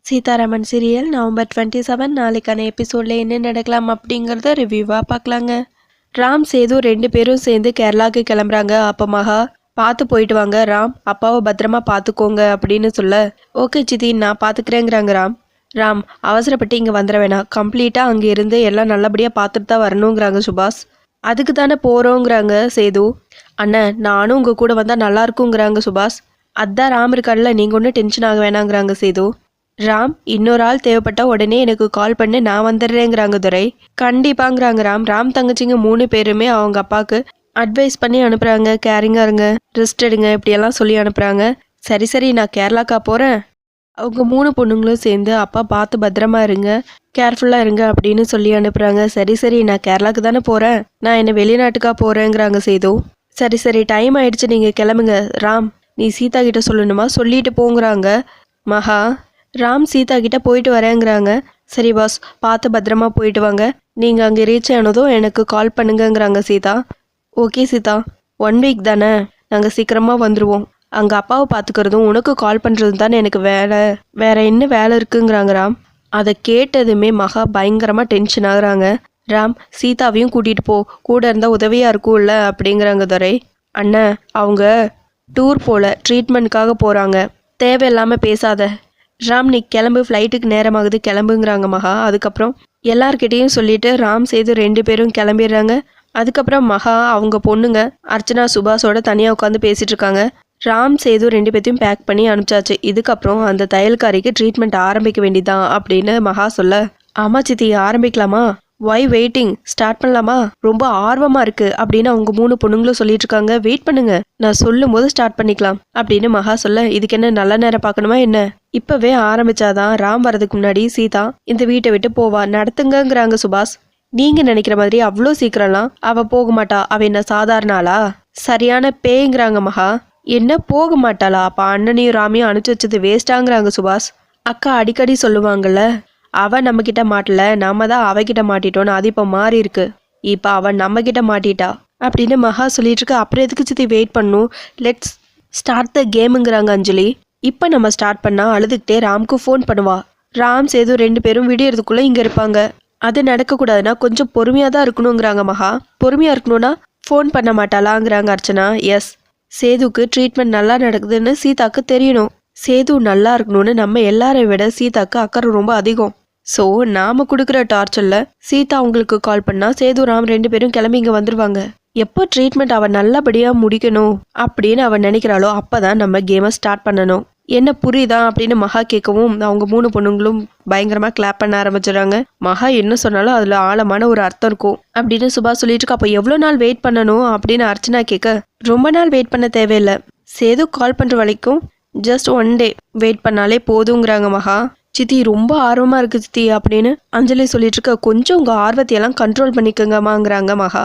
Sitharaman serial November 27 நாளைக்கான எபிசோடில் என்ன நடக்கலாம் அப்படிங்கிறத ரிவ்யூவாக பார்க்கலாங்க. ராம் சேது 2 பேரும் சேர்ந்து கேரளாவுக்கு கிளம்புறாங்க. அப்போ மகா பார்த்து போயிட்டு வாங்க ராம், அப்பாவை பத்திரமா பார்த்துக்கோங்க அப்படின்னு சொல்ல, ஓகே சித்தி நான் பார்த்துக்கிறேங்கிறாங்க ராம். ராம் அவசரப்பட்டு இங்கே வந்துட வேணாம், கம்ப்ளீட்டாக அங்கே இருந்து எல்லாம் நல்லபடியாக பார்த்துட்டு தான் வரணுங்கிறாங்க சுபாஷ். அதுக்கு தானே போகிறோங்கிறாங்க சேது. அண்ணன் நானும் உங்கள் கூட வந்தால் நல்லா இருக்குங்கிறாங்க சுபாஷ். அதான் ராம் இருக்கார்ல, நீங்கள் ஒன்றும் டென்ஷன் ஆக வேணாங்கிறாங்க சேது. ராம் இன்னொரு ஆள் தேவைப்பட்டா உடனே எனக்கு கால் பண்ணி நான் வந்துடுறேங்கிறாங்க துரை. கண்டிப்பாங்கிறாங்க ராம். ராம் தங்கச்சிங்க 3 பேருமே அவங்க அப்பாவுக்கு அட்வைஸ் பண்ணி அனுப்புகிறாங்க. கேரிங்காக இருங்க, ரெஸ்ட் எடுங்க இப்படியெல்லாம் சொல்லி அனுப்புகிறாங்க. சரி சரி நான் கேரளாக்கா போகிறேன், அவங்க 3 பொண்ணுங்களும் சேர்ந்து அப்பா பார்த்து பத்திரமா இருங்க, கேர்ஃபுல்லாக இருங்க அப்படின்னு சொல்லி அனுப்புகிறாங்க. சரி சரி நான் கேரளாவுக்கு தானே போகிறேன், நான் என்ன வெளிநாட்டுக்கா போகிறேங்கிறாங்க சேது. சரி சரி டைம் ஆயிடுச்சு நீங்கள் கிளம்புங்க. ராம் நீ சீதா கிட்ட சொல்லணுமா, சொல்லிட்டு போங்கிறாங்க மகா. ராம் சீதா கிட்ட போயிட்டு வரேங்கிறாங்க. சரி பாஸ் பார்த்து பத்திரமா போயிட்டு வாங்க, நீங்கள் அங்கே ரீச் ஆனதும் எனக்கு கால் பண்ணுங்கங்கிறாங்க சீதா. ஓகே சீதா, 1 வீக் தானே, நாங்கள் சீக்கிரமாக வந்துடுவோம். அங்கே அப்பாவை பார்த்துக்கிறதும் உனக்கு கால் பண்ணுறதும் தானே எனக்கு வேலை, வேற என்ன வேலை இருக்குங்கிறாங்க ராம். அதை கேட்டதுமே மகா பயங்கரமாக டென்ஷன் ஆகுறாங்க. ராம் சீதாவையும் கூட்டிகிட்டு போ, கூட இருந்தால் உதவியாக இருக்கும்ல அப்படிங்கிறாங்க துரை. அண்ணன் அவங்க டூர் போல ட்ரீட்மெண்ட்டுக்காக போகிறாங்க, தேவையில்லாமல் பேசாத. ராம் நீ கிளம்பு, ஃப்ளைட்டுக்கு நேரமாகுது கிளம்புங்கிறாங்க மகா. அதுக்கப்புறம் எல்லார்கிட்டையும் சொல்லிட்டு ராம் சேது 2 பேரும் கிளம்பிடுறாங்க. அதுக்கப்புறம் மகா அவங்க பொண்ணுங்க அர்ச்சனா சுபாஷோட தனியாக உட்காந்து பேசிட்டு இருக்காங்க. ராம் சேது 2 பேர்த்தையும் பேக் பண்ணி அனுப்பிச்சாச்சு. இதுக்கப்புறம் அந்த தையல்காரிக்கு ட்ரீட்மெண்ட் ஆரம்பிக்க வேண்டியதான் அப்படின்னு மகா சொல்ல, ஆமா சித்தி ஆரம்பிக்கலாமா, ஒய் வெயிட்டிங், ஸ்டார்ட் பண்ணலாமா, ரொம்ப ஆர்வமாக இருக்குது அப்படின்னு அவங்க 3 பொண்ணுங்களும் சொல்லிட்டு இருக்காங்க. வெயிட் பண்ணுங்க, நான் சொல்லும் போது ஸ்டார்ட் பண்ணிக்கலாம் அப்படின்னு மகா சொல்ல, இதுக்கு என்ன நல்ல நேரம் பார்க்கணுமா என்ன, இப்போவே ஆரம்பிச்சாதான் ராம் வரதுக்கு முன்னாடி சீதா இந்த வீட்டை விட்டு போவா, நடத்துங்கிறாங்க சுபாஷ். நீங்கள் நினைக்கிற மாதிரி அவ்வளோ சீக்கிரம்லாம் அவள் போக மாட்டா, அவள் என்ன சாதாரண ஆளா, சரியான பேய்ங்கிறாங்க மகா. என்ன போக மாட்டாளா, அப்போ அண்ணனையும் ராமையும் அனுப்பிச்சு வச்சது வேஸ்டாங்கிறாங்க சுபாஷ். அக்கா அடிக்கடி சொல்லுவாங்கள்ல, அவன் நம்மக்கிட்ட மாட்டல, நாம தான் அவகிட்ட மாட்டிட்டோன்னு, அது இப்போ மாறி இருக்கு, இப்போ அவன் நம்மக்கிட்ட மாட்டிட்டா அப்படின்னு மகா சொல்லிட்டு இருக்கு. அப்புறம் எதுக்கு சித்தி வெயிட் பண்ணும், லெட்ஸ் ஸ்டார்ட் த கேமுங்கிறாங்க அஞ்சலி. இப்போ நம்ம ஸ்டார்ட் பண்ணால் அழுதுகிட்டே ராம்க்கு ஃபோன் பண்ணுவா. ராம் சேது 2 பேரும் விடியறதுக்குள்ளே இங்கே இருப்பாங்க. அது நடக்கக்கூடாதுன்னா கொஞ்சம் பொறுமையாக தான் இருக்கணுங்கிறாங்க மகா. பொறுமையாக இருக்கணும்னா ஃபோன் பண்ண மாட்டாளாங்கிறாங்க அர்ச்சனா. எஸ், சேதுக்கு ட்ரீட்மெண்ட் நல்லா நடக்குதுன்னு சீதாக்கு தெரியணும். சேது நல்லா இருக்கணும்னு நம்ம எல்லாரை விட சீதாக்கு அக்கறை ரொம்ப அதிகம். ஸோ நாம் கொடுக்குற டார்ச்சரில் சீதா அவங்களுக்கு கால் பண்ணால் சேது ராம் 2 பேரும் கிளம்பி இங்கே வந்துடுவாங்க. எப்போ ட்ரீட்மெண்ட் அவன் நல்லபடியாக முடிக்கணும் அப்படின்னு அவன் நினைக்கிறாளோ அப்போ தான் நம்ம கேமை ஸ்டார்ட் பண்ணணும். என்ன புரியுதா அப்படின்னு மகா கேட்கவும் அவங்க 3 பொண்ணுங்களும் பயங்கரமாக கிளாப் பண்ண ஆரம்பிச்சிடுறாங்க. மகா என்ன சொன்னாலும் அதில் ஆழமான ஒரு அர்த்தம் இருக்கும் அப்படின்னு சுபாஷ் சொல்லிட்டு இருக்கா. அப்போ எவ்வளோ நாள் வெயிட் பண்ணணும் அப்படின்னு அர்ச்சனா கேட்க, ரொம்ப நாள் வெயிட் பண்ண தேவையில்லை, சேது கால் பண்ணுற வரைக்கும் ஜஸ்ட் 1 டே வெயிட் பண்ணாலே போதுங்கிறாங்க மகா. சித்தி ரொம்ப ஆர்வமாக இருக்குது சித்தி அப்படின்னு அஞ்சலி சொல்லிட்டு இருக்க. கொஞ்சம் உங்கள் ஆர்வத்தையெல்லாம் கண்ட்ரோல் பண்ணிக்கோங்கம்மாங்கிறாங்க மகா.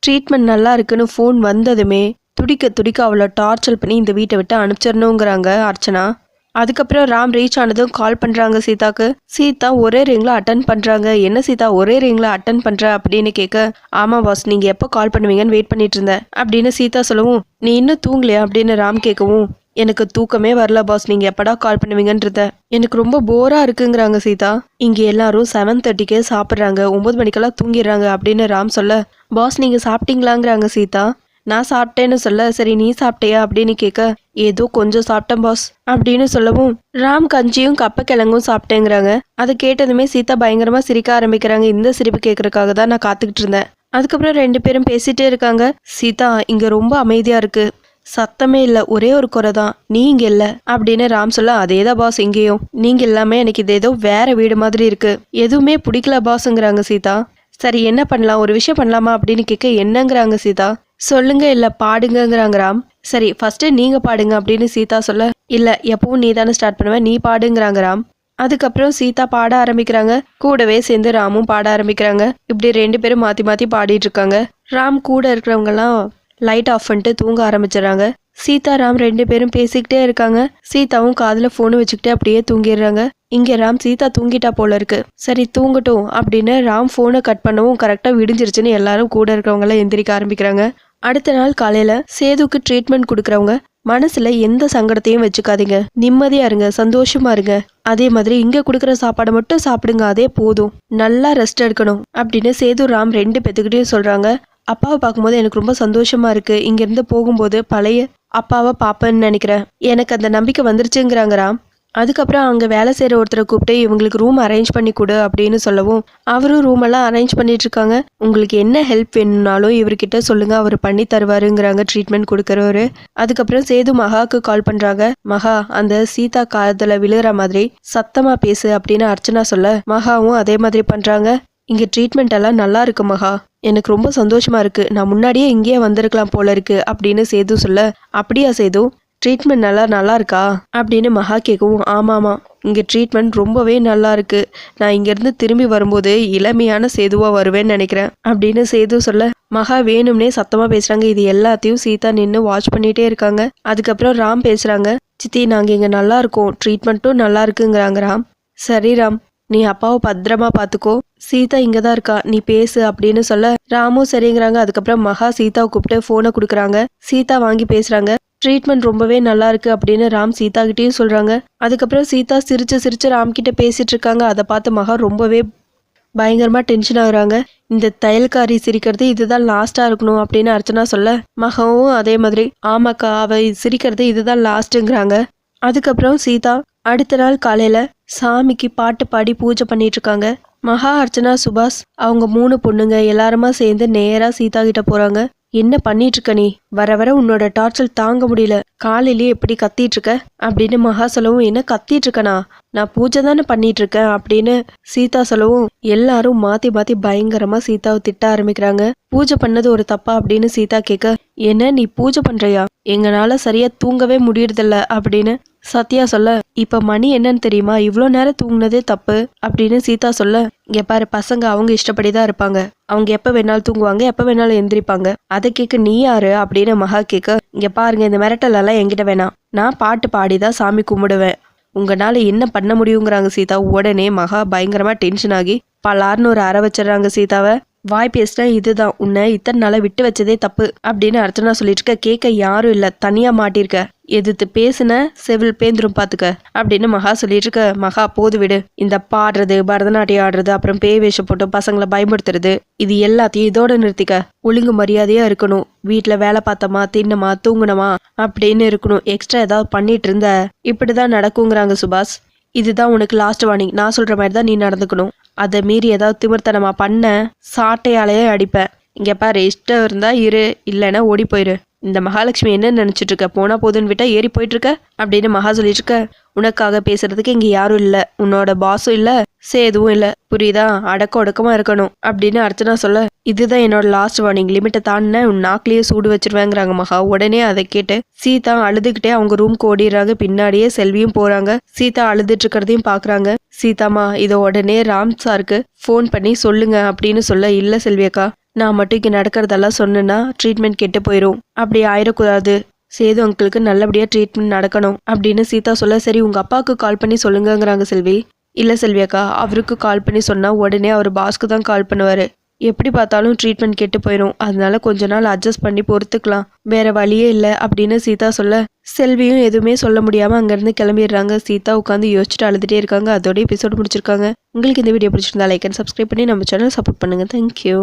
ட்ரீட்மெண்ட் நல்லா இருக்குன்னு ஃபோன் வந்ததுமே துடிக்க துடிக்க அவளை டார்ச்சர் பண்ணி இந்த வீட்டை விட்டு அனுப்பிச்சிடணுங்கிறாங்க அர்ச்சனா. அதுக்கப்புறம் ராம் ரீச் ஆனதும் கால் பண்ணுறாங்க சீதாக்கு. சீதா ஒரே ரிங்கில் அட்டன் பண்ணுறாங்க. என்ன சீதா ஒரே ரிங்கில் அட்டன் பண்ணுற அப்படின்னு கேட்க, ஆமாம் பாஸ் நீங்கள் எப்போ கால் பண்ணுவீங்கன்னு வெயிட் பண்ணிட்டு இருந்தேன் அப்படின்னு சீதா சொல்லவும், நீ இன்னும் தூங்கலையா அப்படின்னு ராம் கேட்கவும், எனக்கு தூக்கமே வரல பாஸ், நீங்கள் எப்படா கால் பண்ணுவீங்கன்றத, எனக்கு ரொம்ப போராக இருக்குங்கிறாங்க சீதா. இங்கே எல்லாரும் 7:30க்கே சாப்பிட்றாங்க, 9 மணிக்கெல்லாம் தூங்கிடுறாங்க அப்படின்னு ராம் சொல்ல, பாஸ் நீங்கள் சாப்பிட்டீங்களாங்கிறாங்க சீதா. நான் சாப்பிட்டேன்னு சொல்ல, சரி நீ சாப்பிட்டியா அப்படின்னு கேட்க, ஏதோ கொஞ்சம் சாப்பிட்டேன் பாஸ் அப்படின்னு சொல்லவும், ராம் கஞ்சியும் கப்பக்கிழங்கும் சாப்பிட்டேங்கிறாங்க. அதை கேட்டதுமே சீதா பயங்கரமாக சிரிக்க ஆரம்பிக்கிறாங்க. இந்த சிரிப்பு கேட்கறதுக்காக தான் நான் காத்துக்கிட்டு இருந்தேன். அதுக்கப்புறம் 2 பேரும் பேசிட்டே இருக்காங்க. சீதா இங்கே ரொம்ப அமைதியாக இருக்கு, சத்தமே இல்லை, ஒரே ஒரு குறை தான், நீ இங்கே இல்லை அப்படின்னு ராம் சொல்ல, அதேதான் பாஸ் இங்கேயும், நீங்கள் எல்லாமே எனக்கு இது ஏதோ வேற வீடு மாதிரி இருக்கு, எதுவுமே பிடிக்கல பாஸுங்கிறாங்க சீதா. சரி என்ன பண்ணலாம், ஒரு விஷயம் பண்ணலாமா அப்படின்னு கேட்க, என்னங்கிறாங்க சீதா. சொல்லுங்க இல்லை பாடுங்கிறாங்க ராம். சரி ஃபர்ஸ்ட் நீங்கள் பாடுங்க அப்படின்னு சீதா சொல்ல, இல்லை எப்பவும் நீ தானே ஸ்டார்ட் பண்ணுவேன், நீ பாடுங்கிறாங்க ராம். அதுக்கப்புறம் சீதா பாட ஆரம்பிக்கிறாங்க. கூடவே சேர்ந்து ராமும் பாட ஆரம்பிக்கிறாங்க. இப்படி 2 பேரும் மாற்றி மாற்றி பாடிட்டு இருக்காங்க. ராம் கூட இருக்கிறவங்கலாம் லைட் ஆஃப் பண்ணிட்டு தூங்க ஆரம்பிச்சிடறாங்க. சீதா ராம் 2 பேரும் பேசிக்கிட்டே இருக்காங்க. சீதாவும் காதில் ஃபோனு வச்சுக்கிட்டே அப்படியே தூங்கிடுறாங்க. இங்கே ராம் சீதா தூங்கிட்டா போல இருக்கு, சரி தூங்கட்டும் அப்படின்னு ராம் ஃபோனை கட் பண்ணவும் கரெக்டாக விடிஞ்சிருச்சுன்னு எல்லாரும் கூட இருக்கிறவங்களாம் எந்திரிக்க ஆரம்பிக்கிறாங்க. அடுத்த நாள் காலையில் சேதுக்கு ட்ரீட்மெண்ட் கொடுக்குறவங்க மனசுல எந்த சங்கடத்தையும் வச்சுக்காதீங்க, நிம்மதியா இருங்க, சந்தோஷமா இருங்க. அதே மாதிரி இங்க கொடுக்குற சாப்பாடை மட்டும் சாப்பிடுங்க, அதே போதும். நல்லா ரெஸ்ட் எடுக்கணும் அப்படின்னு சேது ராம் 2 பேத்துக்கிட்டையும் சொல்றாங்க. அப்பாவை பார்க்கும்போது எனக்கு ரொம்ப சந்தோஷமா இருக்கு. இங்கிருந்து போகும்போது பழைய அப்பாவை பார்ப்பேன்னு நினைக்கிறேன். எனக்கு அந்த நம்பிக்கை வந்துருச்சுங்கிறாங்க ராம். அதுக்கப்புறம் அங்கே வேலை செய்கிற ஒருத்தரை கூப்பிட்டு இவங்களுக்கு ரூம் அரேஞ்ச் பண்ணி கொடு அப்படின்னு சொல்லவும் அவரும் ரூமெல்லாம் அரேஞ்ச் பண்ணிட்டு இருக்காங்க. உங்களுக்கு என்ன ஹெல்ப் வேணும்னாலும் இவர்கிட்ட சொல்லுங்க, அவர் பண்ணி தருவாருங்கிறாங்க ட்ரீட்மெண்ட் கொடுக்குறவரு. அதுக்கப்புறம் சேது மகாவுக்கு கால் பண்ணுறாங்க. மகா, அந்த சீதா காலத்தில் விழுகிற மாதிரி சத்தமாக பேசு அப்படின்னு அர்ச்சனா சொல்ல மகாவும் அதே மாதிரி பண்ணுறாங்க. இங்கே ட்ரீட்மெண்ட் எல்லாம் நல்லா இருக்கு மகா, எனக்கு ரொம்ப சந்தோஷமா இருக்கு. நான் முன்னாடியே இங்கேயே வந்திருக்கலாம் போல இருக்கு அப்படின்னு சேது சொல்ல, அப்படியா சேது, ட்ரீட்மெண்ட் நல்லா இருக்கா அப்படின்னு மகா கேட்கவும், ஆமாமா, இங்கே ட்ரீட்மெண்ட் ரொம்பவே நல்லா இருக்கு. நான் இங்கேருந்து திரும்பி வரும்போது இளமையான சேதுவாக வருவேன்னு நினைக்கிறேன் அப்படின்னு சேது சொல்ல மகா வேணும்னே சத்தமாக பேசுகிறாங்க. இது எல்லாத்தையும் சீதா நின்று வாட்ச் பண்ணிகிட்டே இருக்காங்க. அதுக்கப்புறம் ராம் பேசுகிறாங்க. சித்தி, நாங்கள் இங்கே நல்லா இருக்கோம், ட்ரீட்மெண்ட்டும் நல்லா இருக்குங்கிறாங்க ராம். சரி ராம், நீ அப்பாவை பத்திரமா பார்த்துக்கோ, சீதா இங்கே தான் இருக்கா, நீ பேசு அப்படின்னு சொல்ல ராமும் சரிங்கிறாங்க. அதுக்கப்புறம் மகா சீதாவை கூப்பிட்டு ஃபோனை கொடுக்குறாங்க. சீதா வாங்கி பேசுகிறாங்க. ட்ரீட்மெண்ட் ரொம்பவே நல்லா இருக்கு அப்படின்னு ராம் சீதா கிட்டேயும் சொல்கிறாங்க. அதுக்கப்புறம் சீதா சிரிச்சு ராம் கிட்ட பேசிட்டு இருக்காங்க. அதை பார்த்து மகா ரொம்பவே பயங்கரமாக டென்ஷன் ஆகுறாங்க. இந்த தையல்காரி சிரிக்கிறது இதுதான் லாஸ்ட்டாக இருக்கணும் அப்படின்னு அர்ச்சனா சொல்ல மகாவும் அதே மாதிரி ஆமாக்கா, அவ சிரிக்கிறது இதுதான் லாஸ்ட்டுங்கிறாங்க. அதுக்கப்புறம் சீதா அடுத்த நாள் காலையில் சாமிக்கு பாட்டு பாடி பூஜை பண்ணிட்டு இருக்காங்க. மகா, அர்ச்சனா, சுபாஷ் அவங்க 3 பொண்ணுங்க எல்லாருமா சேர்ந்து நேராக சீதா கிட்ட போகிறாங்க. என்ன பண்ணிட்டு இருக்க நீ, வர வர உன்னோட டார்ச்சல் தாங்க முடியல, காலையிலேயே எப்படி கத்திட்டு இருக்க அப்படின்னு மகா சொல்லவும், என்ன கத்திட்டு இருக்கனா, நான் பூஜை தானே பண்ணிட்டு இருக்கேன் அப்படின்னு சீதா சொல்லவும் எல்லாரும் மாத்தி மாத்தி பயங்கரமா சீதாவை திட்ட ஆரம்பிக்கிறாங்க. பூஜை பண்ணது ஒரு தப்பா அப்படின்னு சீதா கேட்க, என்ன நீ பூஜை பண்றியா, எங்களால சரியா தூங்கவே முடியறதில்ல அப்படின்னு சத்யா சொல்ல, இப்ப மணி என்னன்னு தெரியுமா, இவ்வளோ நேரம் தூங்குனதே தப்பு அப்படின்னு சீதா சொல்ல, இங்க பாரு, பசங்க அவங்க இஷ்டப்படிதான் இருப்பாங்க, அவங்க எப்ப வேணாலும் தூங்குவாங்க, எப்ப வேணாலும் எந்திரிப்பாங்க, அதை கேட்க நீ யாரு அப்படின்னு மகா கேட்க, இங்க பாருங்க, இந்த மிரட்டல் எல்லாம் என்கிட்ட வேணாம், நான் பாட்டு பாடிதான் சாமி கும்பிடுவேன், உங்களால என்ன பண்ண முடியுங்கிறாங்க சீதா. உடனே மகா பயங்கரமா டென்ஷன் ஆகி பலார்னு ஒரு அற வச்சிடறாங்க சீதாவை. வாய் பேசினா இதுதான், உன்னை இத்தனை நாளை விட்டு வச்சதே தப்பு அப்படின்னு அர்ச்சனா சொல்லிட்டு இருக்க. கேட்க யாரும் இல்லை, தனியா மாட்டிருக்க, எதிர்த்து பேசுன செவில் பேந்துரும் பாத்துக்க அப்படின்னு மகா சொல்லிட்டு இருக்க. மகா, போது விடு, இந்த பாடுறது, பரதநாட்டியம் ஆடுறது, அப்புறம் பேய் வேஷம் போட்டு பசங்களை பயன்படுத்துறது, இது எல்லாத்தையும் இதோட நிறுத்திக்க, ஒழுங்கு மரியாதையா இருக்கணும், வீட்டுல வேலை பார்த்தோமா, தின்னமா, தூங்குனமா அப்படின்னு இருக்கணும், எக்ஸ்ட்ரா ஏதாவது பண்ணிட்டு இருந்த இப்படிதான் நடக்குங்கிறாங்க சுபாஷ். இதுதான் உனக்கு லாஸ்ட் வார்னிங், நான் சொல்ற மாதிரி தான் நீ நடந்துக்கணும், அதை மீறி ஏதாவது திமிர்த்தனமா பண்ண சாட்டையாலேயே அடிப்பேன், இங்க பாரு, இஷ்டம் இருந்தா இரு, இல்லைன்னா ஓடி போயிரு, இந்த மகாலட்சுமி என்ன நினைச்சிட்டு இருக்க, போனா போதுன்னு விட்டா ஏறி போயிட்டு இருக்க அப்படின்னு மகா சொல்லிட்டு இருக்க. உனக்காக பேசுறதுக்கு இங்க யாரும் இல்ல, உன்னோட பாஸும் இல்ல, சேதுவும் இல்ல, புரியுதா, அடக்க ஒடுக்கமா இருக்கணும் அப்படின்னு அர்ச்சனா சொல்ல, இதுதான் என்னோட லாஸ்ட் வார்னிங், லிமிட்டை தாண்டின உன் நாக்கிலேயே சூடு வச்சிருவேங்கிறாங்க மகா. உடனே அதை கேட்டு சீதா அழுதுகிட்டே அவங்க ரூம்க்கு ஓடிடுறாங்க. பின்னாடியே செல்வியும் போறாங்க. சீதா அழுதுட்டு இருக்கிறதையும் பாக்குறாங்க. சீதாமா, இதை உடனே ராம் சாருக்கு ஃபோன் பண்ணி சொல்லுங்க அப்படின்னு சொல்ல, இல்ல செல்வியக்கா, நான் மட்டும் இங்கே நடக்கிறதெல்லாம் சொன்னேன்னா ட்ரீட்மெண்ட் கெட்டு போயிடும், அப்படி ஆயிடக்கூடாது, சேது அங்கிளுக்கு நல்லபடியாக ட்ரீட்மெண்ட் நடக்கணும் அப்படின்னு சீதா சொல்ல, சரி உங்கள் அப்பாவுக்கு கால் பண்ணி சொல்லுங்கங்கிறாங்க செல்வி. இல்லை செல்வியக்கா, அவருக்கு கால் பண்ணி சொன்னால் உடனே அவர் பாஸ்க்கு தான் கால் பண்ணுவார், எப்படி பார்த்தாலும் ட்ரீட்மெண்ட் கெட்டு போயிடும், அதனால கொஞ்ச நாள் அட்ஜஸ்ட் பண்ணி பொறுத்துக்கலாம், வேற வழியே இல்லை அப்படின்னு சீதா சொல்ல, செல்வியும் எதுவுமே சொல்ல முடியாமல் அங்கேருந்து கிளம்பிடுறாங்க. சீதா உட்காந்து யோசிச்சுட்டு அழுதுகிட்டே இருக்காங்க. அதோட எபிசோடு முடிச்சிருக்காங்க. உங்களுக்கு இந்த வீடியோ பிடிச்சிருந்தா லைக் அண்ட் சப்ஸ்கிரைப் பண்ணி நம்ம சேனல் சப்போர்ட் பண்ணுங்கள். தேங்க்யூ.